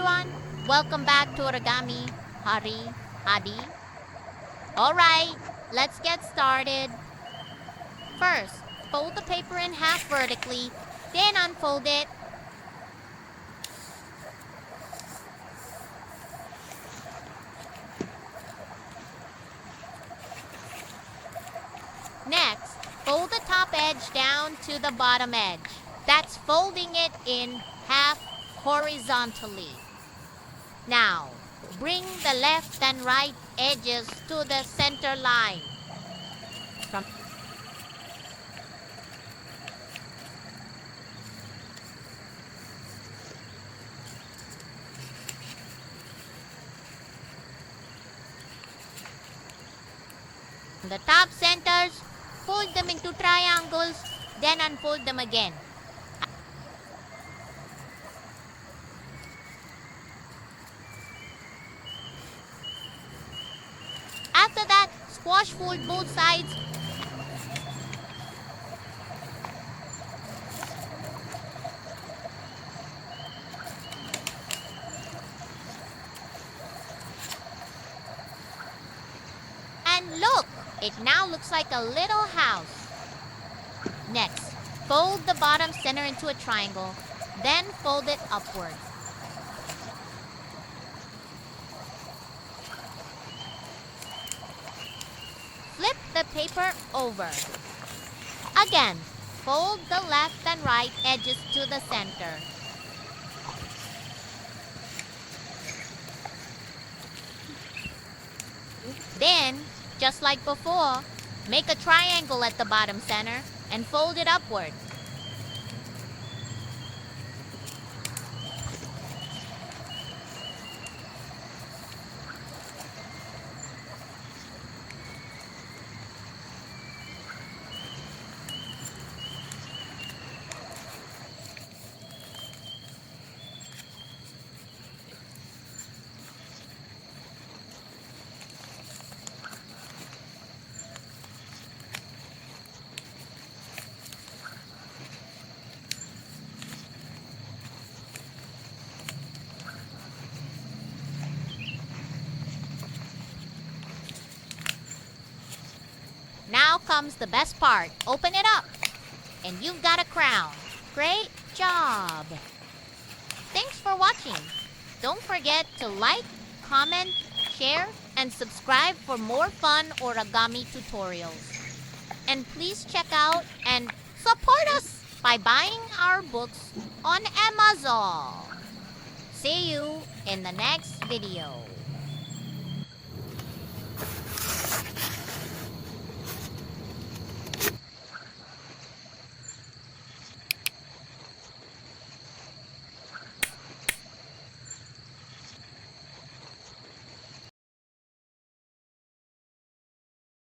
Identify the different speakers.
Speaker 1: everyone, welcome back to Origami, Harri, Hadi. Alright, let's get started. First, fold the paper in half vertically, then unfold it. Next, fold the top edge down to the bottom edge. That's folding it in half horizontally. Now, bring the left and right edges to the center line. From the top centers, fold them into triangles, then unfold them again. After that, squash fold both sides. And look, it now looks like a little house. Next, fold the bottom center into a triangle, then fold it upward. Flip the paper over. Again, fold the left and right edges to the center. Then, just like before, make a triangle at the bottom center and fold it upward. Now comes the best part. Open it up. And you've got a crown. Great job. Thanks for watching. Don't forget to like, comment, share, and subscribe for more fun origami tutorials. And please check out and support us by buying our books on Amazon. See you in the next video.